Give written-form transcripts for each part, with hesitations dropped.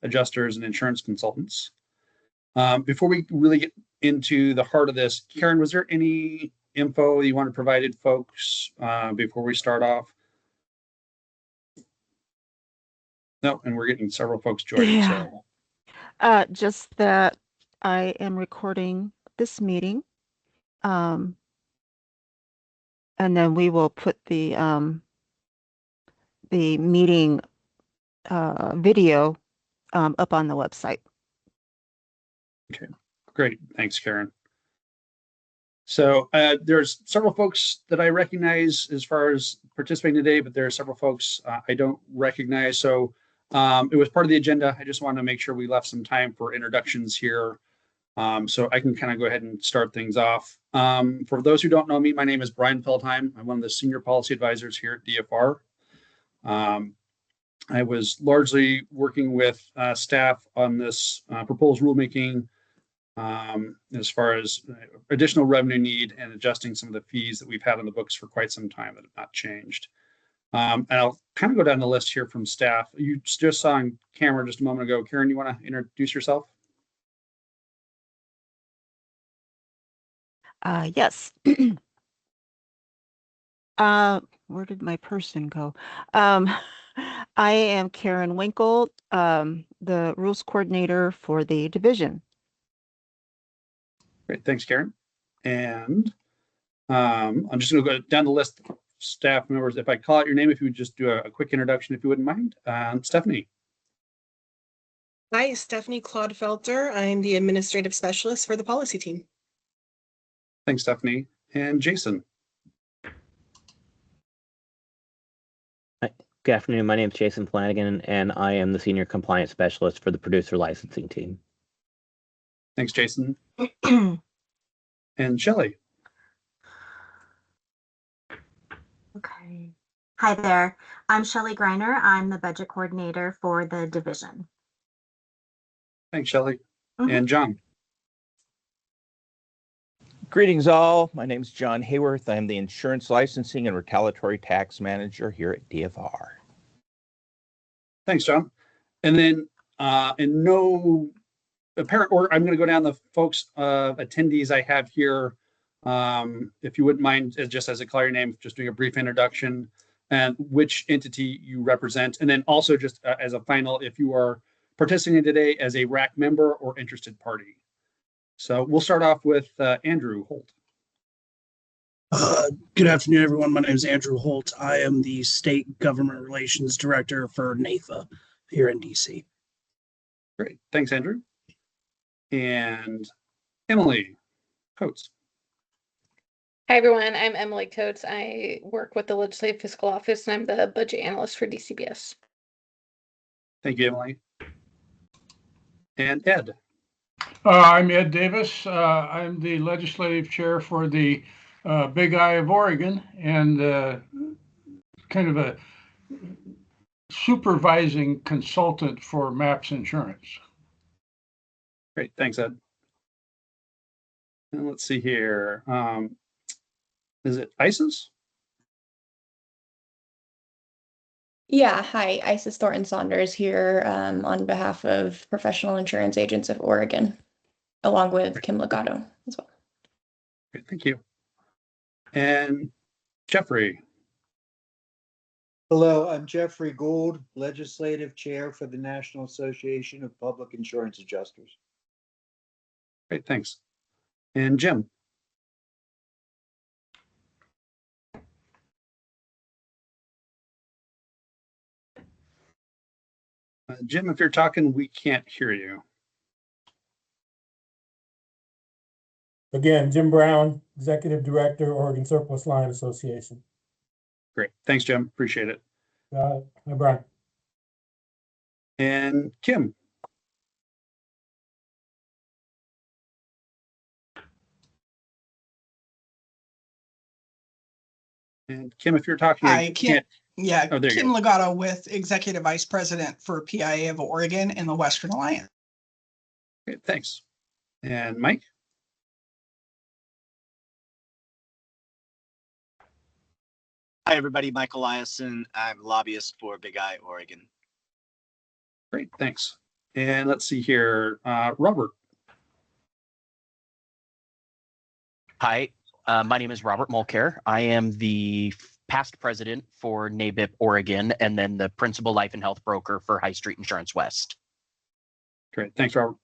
adjusters and insurance consultants. Before we really get into the heart of this, Karen, was there any info you want to provide folks before we start off? No, and we're getting several folks joining. Yeah. So just that I am recording this meeting. And then we will put the meeting video up on the website. Okay, great. Thanks, Karen. So there's several folks that I recognize as far as participating today, but there are several folks I don't recognize. So it was part of the agenda. I just wanted to make sure we left some time for introductions here. So I can kind of go ahead and start things off. For those who don't know me, my name is Brian Feldheim. I'm one of the senior policy advisors here at DFR. I was largely working with staff on this proposed rulemaking as far as additional revenue need and adjusting some of the fees that we've had on the books for quite some time that have not changed. And I'll kind of go down the list here from staff. You just saw on camera just a moment ago. Karen, you want to introduce yourself? Yes. Where did my person go? I am Karen Winkle, the rules coordinator for the division. Great, thanks, Karen. And I'm just going to go down the list of staff members. If I call out your name, if you would just do a quick introduction, if you wouldn't mind. Stephanie. Hi, Stephanie Claude-Felter. I'm the administrative specialist for the policy team. Thanks, Stephanie. And Jason. Hi, good afternoon. My name is Jason Flanagan, and I am the senior compliance specialist for the producer licensing team. Thanks, Jason. And Shelley. Okay. Hi there. I'm Shelley Greiner. I'm the budget coordinator for the division. Thanks, Shelley. And John. Greetings all. My name is John Hayworth. I'm the insurance licensing and retaliatory tax manager here at DFR. Thanks, John. And then in no apparent order, I'm going to go down the folks attendees I have here. If you wouldn't mind, just as a call your name, just doing a brief introduction and which entity you represent. And then also just as a final, if you are participating today as a RAC member or interested party. So we'll start off with Andrew Holt. Good afternoon, everyone. My name is Andrew Holt. I am the State Government Relations Director for NAFA here in DC. Great. Thanks, Andrew. And Emily Coates. Hi, everyone. I'm Emily Coates. I work with the Legislative Fiscal Office, and I'm the budget analyst for DCBS. Thank you, Emily. And Ed. I'm Ed Davis. I'm the legislative chair for the Big I of Oregon and kind of a supervising consultant for MAPS Insurance. Great. Thanks, Ed. And let's see here. Is it ISIS? Yeah, hi, Isis Thornton Saunders here on behalf of Professional Insurance Agents of Oregon, along with Kim Legato as well. Great, thank you. And Jeffrey. Hello, I'm Jeffrey Gould, Legislative Chair for the National Association of Public Insurance Adjusters. Great, thanks. And Jim. Jim, if you're talking, we can't hear you. Again, Jim Brown, Executive Director, Oregon Surplus Line Association. Great. Thanks, Jim. Appreciate it. Hi, Brian. And Kim. And Kim, if you're talking, I can't. Yeah, oh, Kim Legato with Executive Vice President for PIA of Oregon and the Western Alliance. Great, thanks. And Mike? Hi, everybody. Michael Eliason. I'm lobbyist for Big I, Oregon. Great, thanks. And let's see here, Robert. Hi, my name is Robert Mulcair. I am the past president for NABIP Oregon and then the principal life and health broker for High Street Insurance West. Great, thanks, Robert.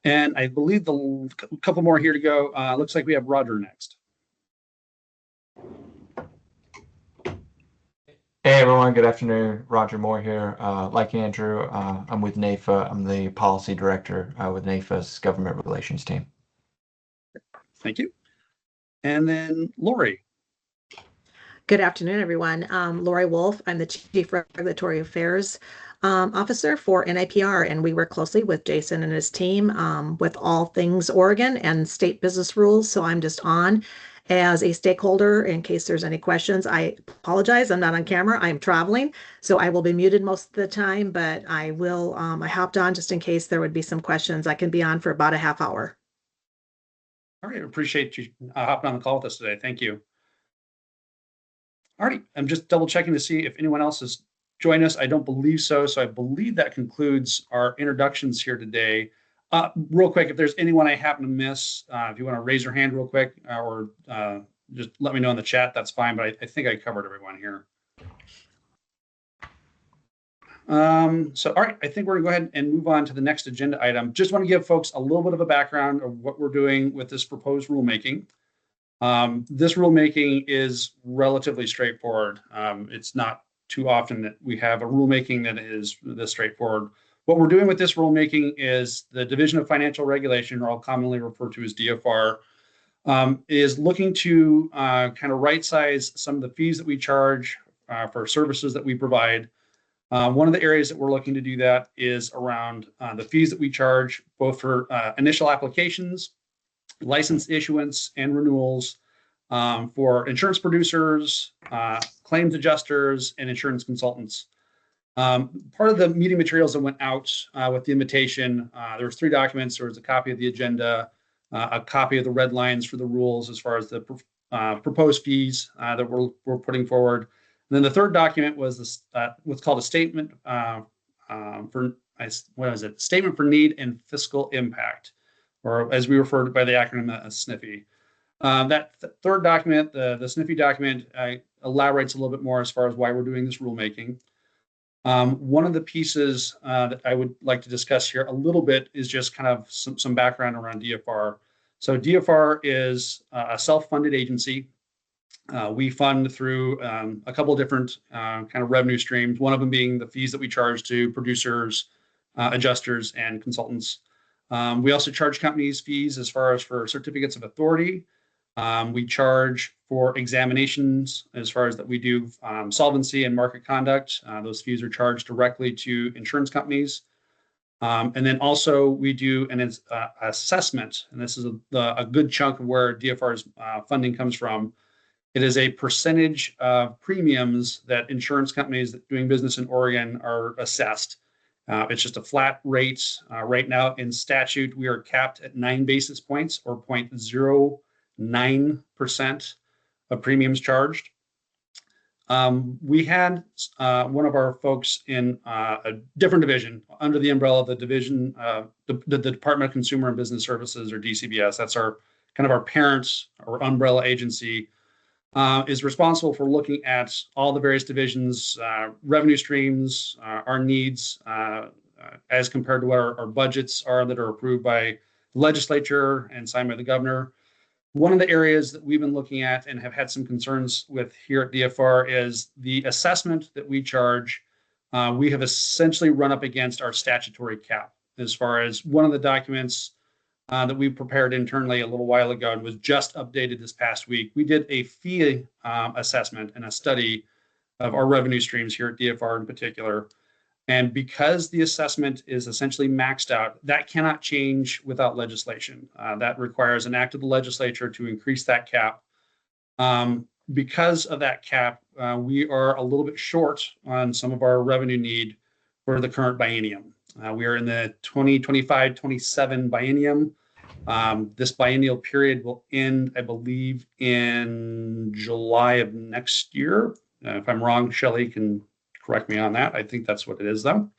And I believe the couple more here to go. Looks like we have Roger next. Hey everyone, good afternoon. Roger Moore here. Like Andrew, I'm with NAFA. I'm the policy director with NAFA's government relations team. Thank you. And then Lori. Good afternoon, everyone. Lori Wolf. I'm the Chief Regulatory Affairs Officer for NIPR, and we work closely with Jason and his team with all things Oregon and state business rules. So I'm just on as a stakeholder in case there's any questions. I apologize, I'm not on camera. I'm traveling, so I will be muted most of the time, but I will, I hopped on just in case there would be some questions. I can be on for about a half hour. All right, appreciate you hopping on the call with us today. Thank you. All right, I'm just double checking to see if anyone else has joined us. I don't believe so. So I believe that concludes our introductions here today. Real quick, if there's anyone I happen to miss, if you want to raise your hand real quick or just let me know in the chat, that's fine. But I think I covered everyone here. So, all right, I think we're gonna go ahead and move on to the next agenda item. Just want to give folks a little bit of a background of what we're doing with this proposed rulemaking. This rulemaking is relatively straightforward. It's not too often that we have a rulemaking that is this straightforward. What we're doing with this rulemaking is the Division of Financial Regulation, or I'll commonly refer to as DFR, is looking to kind of right size some of the fees that we charge for services that we provide. One of the areas that we're looking to do that is around the fees that we charge, both for initial applications, license issuance, and renewals for insurance producers, claims adjusters, and insurance consultants. Part of the meeting materials that went out with the invitation, there was 3 documents. There was a copy of the agenda, a copy of the red lines for the rules as far as the proposed fees that we're putting forward. And then the third document was this, what's called a statement Statement for Need and Fiscal Impact, or as we refer to by the acronym as SNFI. That third document, the SNFI document, elaborates a little bit more as far as why we're doing this rulemaking. One of the pieces that I would like to discuss here a little bit is just kind of some background around DFR. So DFR is a self-funded agency. We fund through a couple of different kind of revenue streams, one of them being the fees that we charge to producers, adjusters, and consultants. We also charge companies fees as far as for certificates of authority. We charge for examinations as far as that we do solvency and market conduct. Those fees are charged directly to insurance companies. And then also we do an assessment, and this is a good chunk of where DFR's funding comes from. It is a percentage of premiums that insurance companies that doing business in Oregon are assessed. It's just a flat rate. Right now in statute, we are capped at 9 basis points or 0.09% of premiums charged. We had one of our folks in a different division under the umbrella of the division, the Department of Consumer and Business Services, or DCBS. That's our kind of our parent or umbrella agency. Is responsible for looking at all the various divisions, revenue streams, our needs, as compared to what our budgets are that are approved by the legislature and signed by the governor. One of the areas that we've been looking at and have had some concerns with here at DFR is the assessment that we charge. We have essentially run up against our statutory cap as far as one of the documents that we prepared internally a little while ago and was just updated this past week. We did a fee assessment and a study of our revenue streams here at DFR in particular. And because the assessment is essentially maxed out, that cannot change without legislation. That requires an act of the legislature to increase that cap. Because of that cap, we are a little bit short on some of our revenue need for the current biennium. We are in the 2025-27 biennium. This biennial period will end, I believe, in July of next year. If I'm wrong, Shelley can correct me on that. I think that's what it is, though.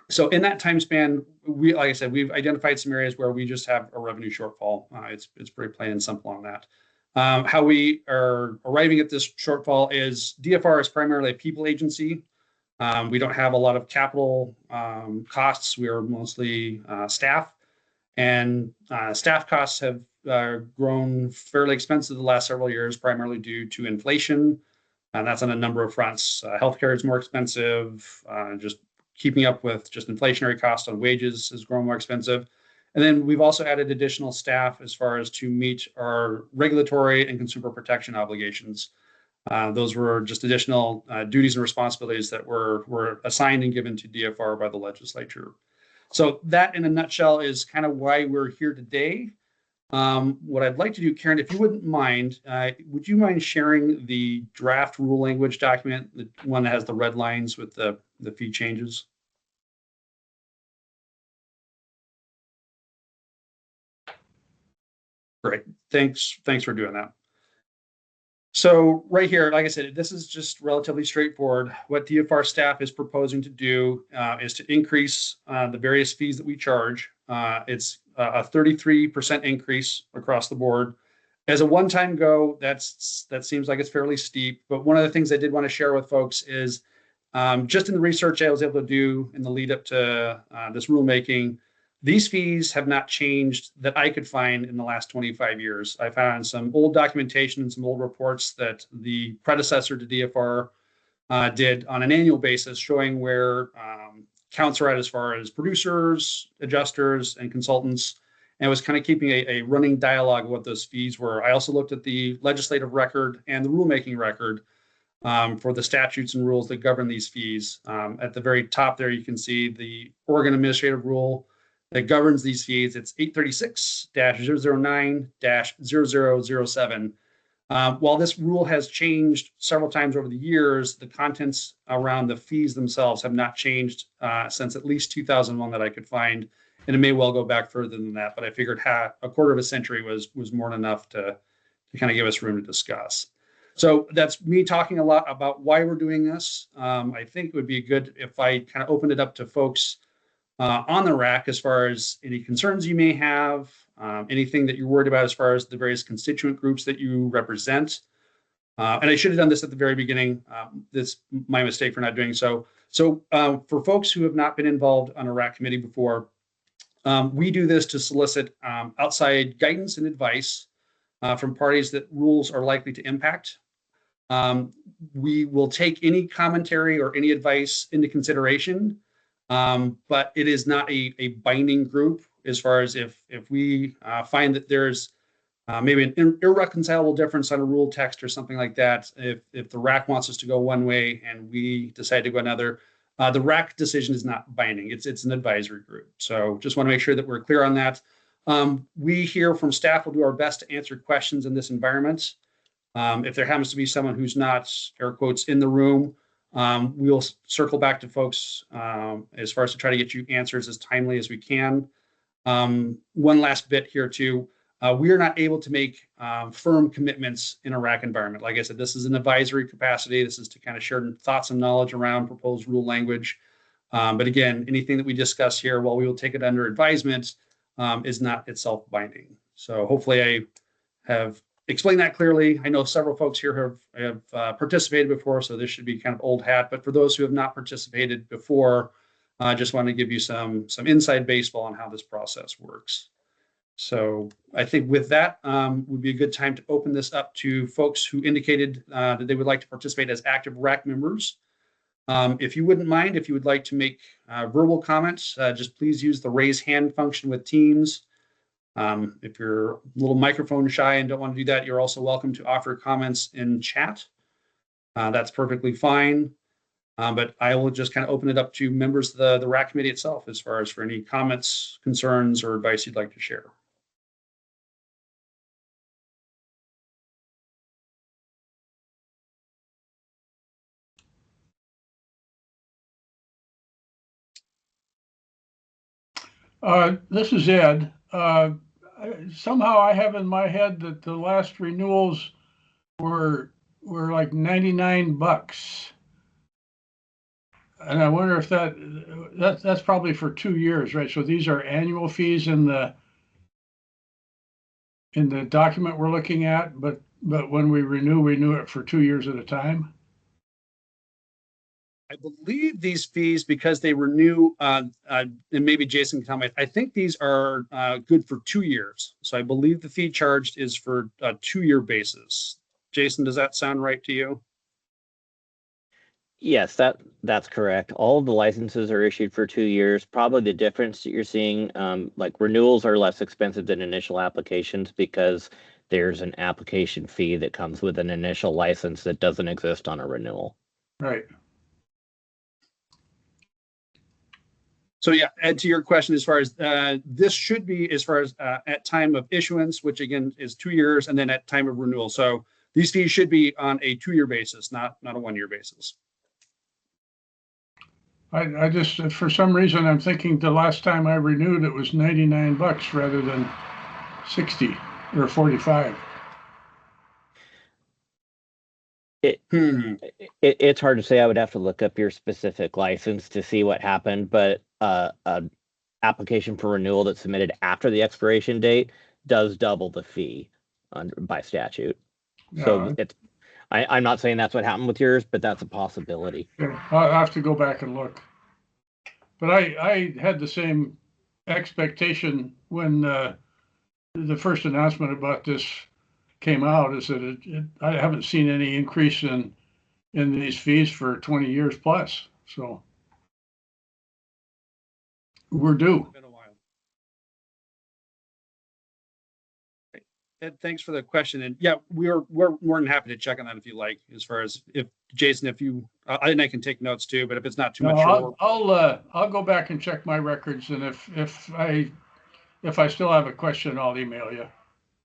So in that time span, we, like I said, we've identified some areas where we just have a revenue shortfall. It's pretty plain and simple on that. How we are arriving at this shortfall is DFR is primarily a people agency. We don't have a lot of capital costs. We are mostly staff, and staff costs have grown fairly expensive the last several years, primarily due to inflation. And that's on a number of fronts. Healthcare is more expensive. Just keeping up with just inflationary costs on wages has grown more expensive. And then we've also added additional staff as far as to meet our regulatory and consumer protection obligations. Those were just additional duties and responsibilities that were assigned and given to DFR by the legislature. So that, in a nutshell, is kind of why we're here today. What I'd like to do, Karen, if you wouldn't mind, would you mind sharing the draft rule language document, the one that has the red lines with the fee changes? Great. Thanks for doing that. So right here, like I said, this is just relatively straightforward. What DFR staff is proposing to do is to increase the various fees that we charge. It's a 33% increase across the board. As a one-time go, that seems like it's fairly steep. But one of the things I did want to share with folks is just in the research I was able to do in the lead up to this rulemaking, these fees have not changed that I could find in the last 25 years. I found some old documentation and some old reports that the predecessor to DFR did on an annual basis, showing where counts are at as far as producers, adjusters, and consultants, and was kind of keeping a running dialogue of what those fees were. I also looked at the legislative record and the rulemaking record for the statutes and rules that govern these fees. At the very top there, you can see the Oregon Administrative Rule that governs these fees. It's 836-009-0007. While this rule has changed several times over the years, the contents around the fees themselves have not changed since at least 2001 that I could find, and it may well go back further than that. But I figured a quarter of a century was more than enough to kind of give us room to discuss. So that's me talking a lot about why we're doing this. I think it would be good if I kind of opened it up to folks on the rack as far as any concerns you may have, anything that you're worried about as far as the various constituent groups that you represent. And I should have done this at the very beginning. This is my mistake for not doing so. So for folks who have not been involved on a RAC committee before, we do this to solicit outside guidance and advice from parties that rules are likely to impact. We will take any commentary or any advice into consideration, but it is not a binding group as far as if we find that there's maybe an irreconcilable difference on a rule text or something like that. If the RAC wants us to go one way and we decide to go another, the RAC decision is not binding. It's an advisory group. So just want to make sure that we're clear on that. We here from staff will do our best to answer questions in this environment. If there happens to be someone who's not, air quotes, in the room, we'll circle back to folks as far as to try to get you answers as timely as we can. One last bit here too. We are not able to make firm commitments in a RAC environment. Like I said, this is an advisory capacity. This is to kind of share thoughts and knowledge around proposed rule language. But again, anything that we discuss here, while we will take it under advisement, is not itself binding. So hopefully I have explained that clearly. I know several folks here have participated before, so this should be kind of old hat. But for those who have not participated before, I just want to give you some inside baseball on how this process works. So I think with that would be a good time to open this up to folks who indicated that they would like to participate as active RAC members. If you wouldn't mind, if you would like to make verbal comments, just please use the raise hand function with Teams. If you're a little microphone shy and don't want to do that, you're also welcome to offer comments in chat. That's perfectly fine. But I will just kind of open it up to members of the RAC committee itself as far as for any comments, concerns, or advice you'd like to share. This is Ed. Somehow I have in my head that the last renewals were like $99. And I wonder if that's probably for 2 years, right? So these are annual fees in the document we're looking at, but when we renew it for 2 years at a time. I believe these fees, because they renew, and maybe Jason can tell me, I think these are good for 2 years. So I believe the fee charged is for a 2-year basis. Jason, does that sound right to you? Yes, that's correct. All of the licenses are issued for 2 years. Probably the difference that you're seeing, like renewals are less expensive than initial applications because there's an application fee that comes with an initial license that doesn't exist on a renewal. Right. So yeah, Ed, to your question, as far as this should be, as far as at time of issuance, which again is 2 years, and then at time of renewal. So these fees should be on a 2-year basis, not a 1-year basis. I just, for some reason, I'm thinking the last time I renewed it was $99 rather than 60 or 45. It's hard to say. I would have to look up your specific license to see what happened, but an application for renewal that's submitted after the expiration date does double the fee by statute. So I'm not saying that's what happened with yours, but that's a possibility. I'll have to go back and look. But I had the same expectation when the first announcement about this came out, is that I haven't seen any increase in these fees for 20 years plus. So we're due. Been a while. Ed, thanks for the question. And yeah, we're more than happy to check on that if you like, as far as if Jason, if you, I can take notes too, but if it's not too much. I'll go back and check my records, and if I still have a question, I'll email you.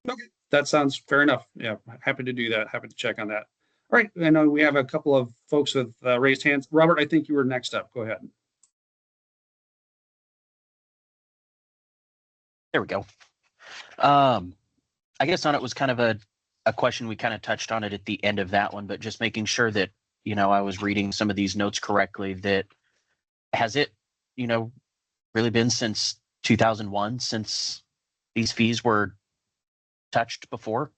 Okay, that sounds fair enough. Yeah, happy to do that. Happy to check on that. All right, I know we have a couple of folks with raised hands. Robert, I think you were next up. Go ahead. There we go. I guess on it was kind of a question. We kind of touched on it at the end of that one, but just making sure that, I was reading some of these notes correctly. That has it, really been since 2001 since these fees were touched before?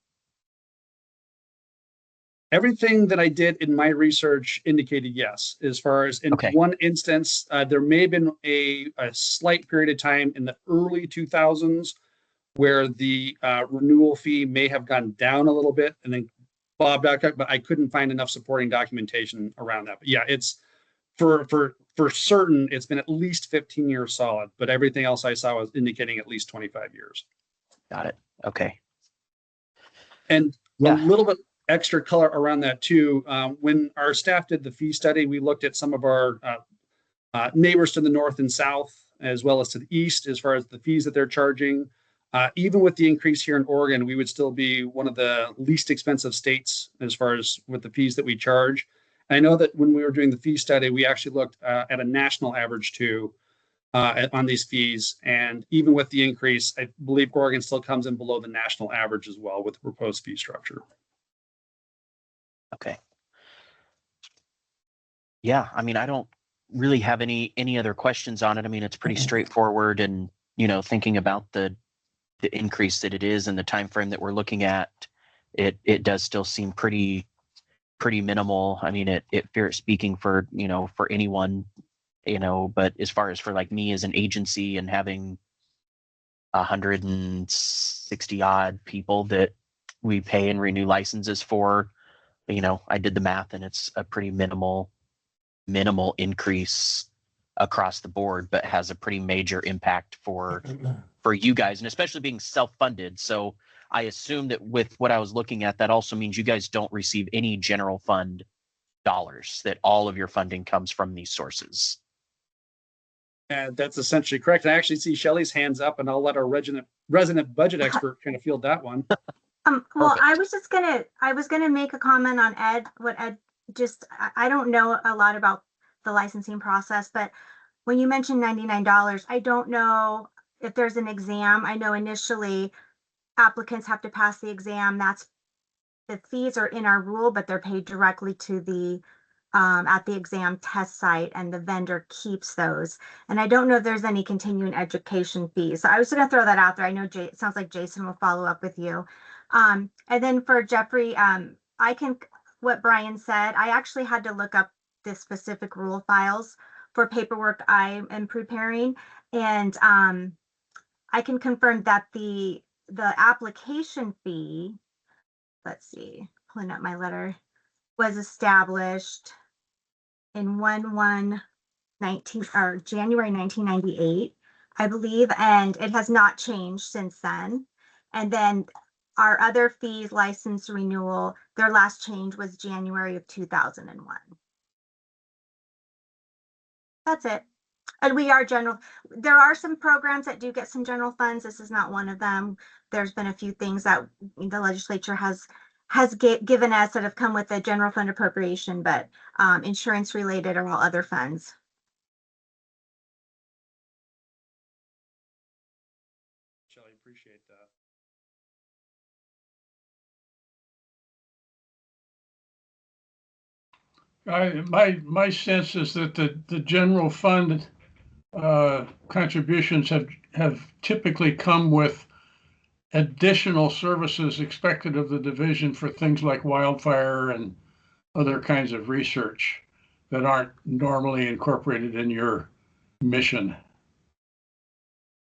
Everything that I did in my research indicated yes. As far as in one instance, there may have been a slight period of time in the early 2000s where the renewal fee may have gone down a little bit and then bobbed back up, but I couldn't find enough supporting documentation around that. But yeah, it's for certain, it's been at least 15 years solid, but everything else I saw was indicating at least 25 years. Got it. Okay. And a little bit extra color around that too. When our staff did the fee study, we looked at some of our neighbors to the north and south, as well as to the east, as far as the fees that they're charging. Even with the increase here in Oregon, we would still be one of the least expensive states as far as with the fees that we charge. And I know that when we were doing the fee study, we actually looked at a national average too on these fees. And even with the increase, I believe Oregon still comes in below the national average as well with the proposed fee structure. Okay. Yeah, I mean, I don't really have any other questions on it. I mean, it's pretty straightforward, and thinking about the increase that it is and the time frame that we're looking at, it does still seem pretty minimal. I mean, it speaking for for anyone, but as far as for like me as an agency and having 160 odd people that we pay and renew licenses for, I did the math and it's a pretty minimal increase across the board, but has a pretty major impact for you guys, and especially being self-funded. So I assume that with what I was looking at, that also means you guys don't receive any general fund dollars, that all of your funding comes from these sources. And that's essentially correct. I actually see Shelley's hands up, and I'll let our resident budget expert kind of field that one. Well, I was gonna make a comment on Ed, what Ed just, I don't know a lot about the licensing process, but when you mentioned $99, I don't know if there's an exam. I know initially applicants have to pass the exam. The fees are in our rule, but they're paid directly to the at the exam test site, and the vendor keeps those. And I don't know if there's any continuing education fees. So I was going to throw that out there. I know it sounds like Jason will follow up with you. And then for Jeffrey, what Brian said, I actually had to look up the specific rule files for paperwork I am preparing. And I can confirm that the application fee, let's see, pulling up my letter, was established in January 1998, I believe, and it has not changed since then. And then our other fees, license renewal, their last change was January of 2001. That's it. And we are there are some programs that do get some general funds. This is not one of them. There's been a few things that the legislature has given us that have come with a general fund appropriation, but insurance related are all other funds. Shelley, appreciate that. My sense is that the general fund contributions have typically come with additional services expected of the division for things like wildfire and other kinds of research that aren't normally incorporated in your mission.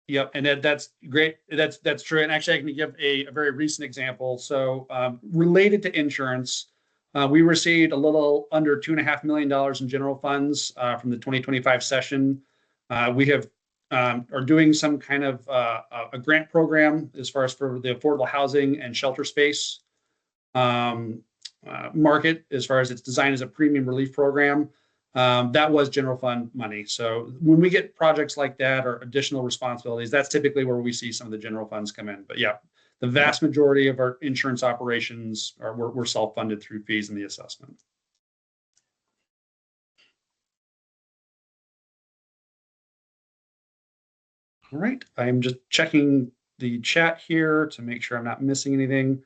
Yep, and that's great. That's true. And actually, I can give a very recent example. So related to insurance, we received a little under $2.5 million in general funds from the 2025 session. We are doing some kind of a grant program as far as for the affordable housing and shelter space market, as far as it's designed as a premium relief program. That was general fund money. So when we get projects like that or additional responsibilities, that's typically where we see some of the general funds come in. But yeah, the vast majority of our insurance operations we're self-funded through fees and the assessment. All right, I am just checking the chat here to make sure I'm not missing anything.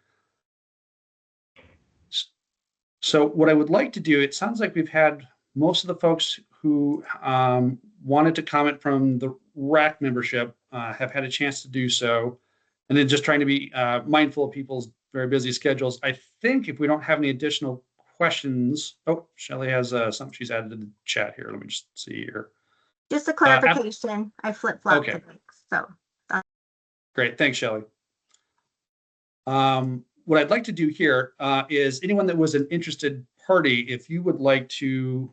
So what I would like to do, it sounds like we've had most of the folks who wanted to comment from the RAC membership have had a chance to do so. And then just trying to be mindful of people's very busy schedules. I think if we don't have any additional questions, oh, Shelley has something she's added to the chat here. Let me just see here. Just a clarification, I flip-flopped the links, so. Great, thanks, Shelley. What I'd like to do here is anyone that was an interested party, if you would like to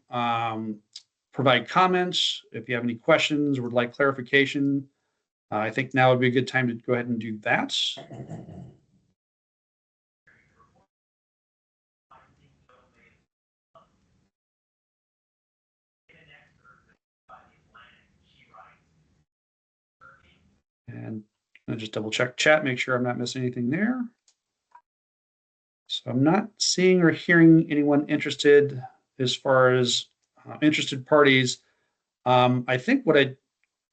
provide comments, if you have any questions or would like clarification, I think now would be a good time to go ahead and do that. And I'll just double check chat, make sure I'm not missing anything there. So I'm not seeing or hearing anyone interested as far as interested parties. I think what I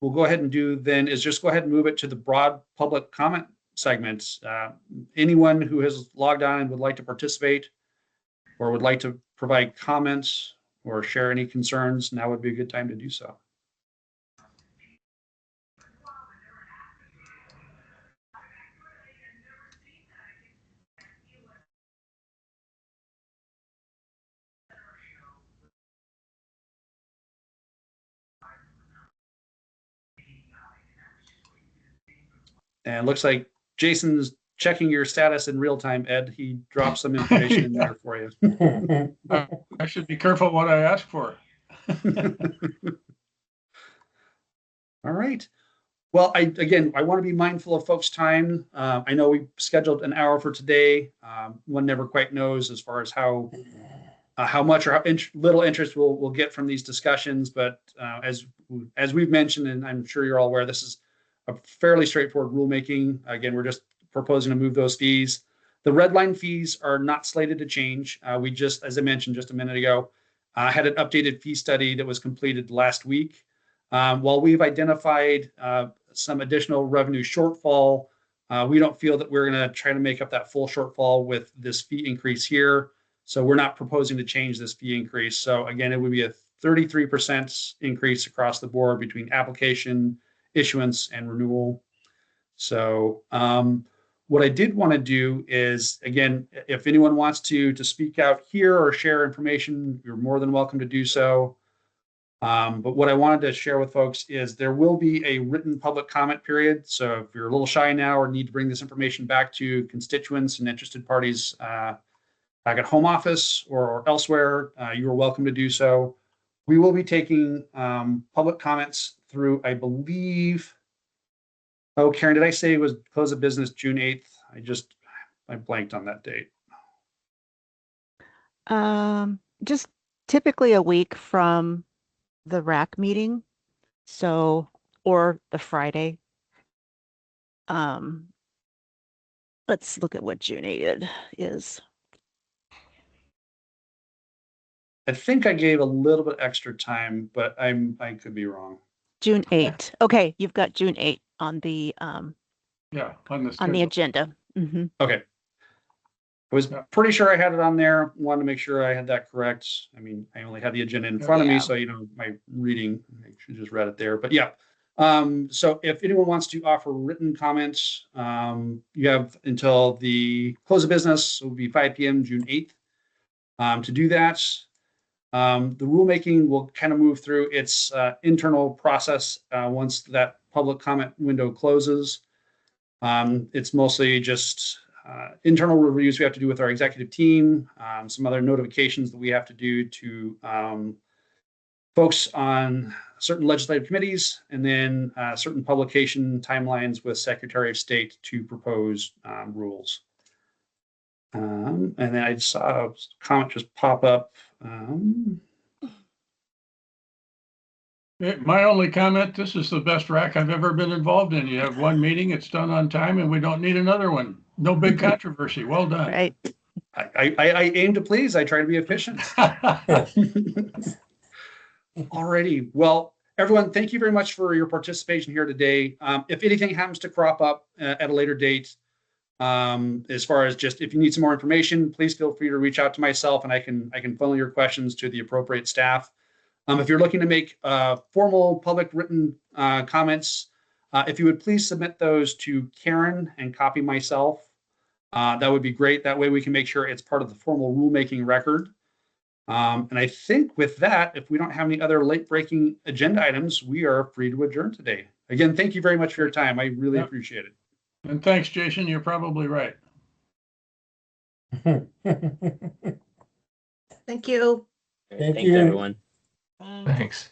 will go ahead and do then is just go ahead and move it to the broad public comment segments. Anyone who has logged on and would like to participate or would like to provide comments or share any concerns, now would be a good time to do so. And it looks like Jason's checking your status in real time, Ed. He dropped some information in there for you. I should be careful what I ask for. All right. Well, I want to be mindful of folks' time. I know we scheduled an hour for today. One never quite knows as far as how much or how little interest we'll get from these discussions. But as we've mentioned, and I'm sure you're all aware, this is a fairly straightforward rulemaking. Again, we're just proposing to move those fees. The red line fees are not slated to change. We just, as I mentioned just a minute ago, had an updated fee study that was completed last week. While we've identified some additional revenue shortfall, we don't feel that we're going to try to make up that full shortfall with this fee increase here. So we're not proposing to change this fee increase. So again, it would be a 33% increase across the board between application, issuance, and renewal. So what I did want to do is, again, if anyone wants to speak out here or share information, you're more than welcome to do so. But what I wanted to share with folks is there will be a written public comment period. So if you're a little shy now or need to bring this information back to constituents and interested parties back at home office or elsewhere, you are welcome to do so. We will be taking public comments through, I believe, oh, Karen, did I say it was close of business June 8th? I blanked on that date. Just typically a week from the RAC meeting. So, or the Friday. Let's look at what June 8th is. I think I gave a little bit extra time, but I could be wrong. June 8th. Okay, you've got June 8th on the on the agenda. Mm-hmm. Okay. I was pretty sure I had it on there. Wanted to make sure I had that correct. I mean, I only had the agenda in front of me, so my reading, I should just read it there. But yeah. So if anyone wants to offer written comments, you have until the close of business. So it will be 5 p.m. June 8th. To do that, the rulemaking will kind of move through its internal process once that public comment window closes. It's mostly just internal reviews we have to do with our executive team, some other notifications that we have to do to folks on certain legislative committees, and then certain publication timelines with Secretary of State to propose rules. And then I saw a comment just pop up. My only comment, this is the best RAC I've ever been involved in. You have one meeting, it's done on time, and we don't need another one. No big controversy. Well done. Right. I aim to please. I try to be efficient. Alrighty. Well, everyone, thank you very much for your participation here today. If anything happens to crop up at a later date, as far as just if you need some more information, please feel free to reach out to myself, and I can funnel your questions to the appropriate staff. If you're looking to make formal public written comments, if you would please submit those to Karen and copy myself, that would be great. That way we can make sure it's part of the formal rulemaking record. And I think with that, if we don't have any other late breaking agenda items, we are free to adjourn today. Again, thank you very much for your time. I really appreciate it. And thanks, Jason. You're probably right. Thank you. Thanks, everyone. Thanks.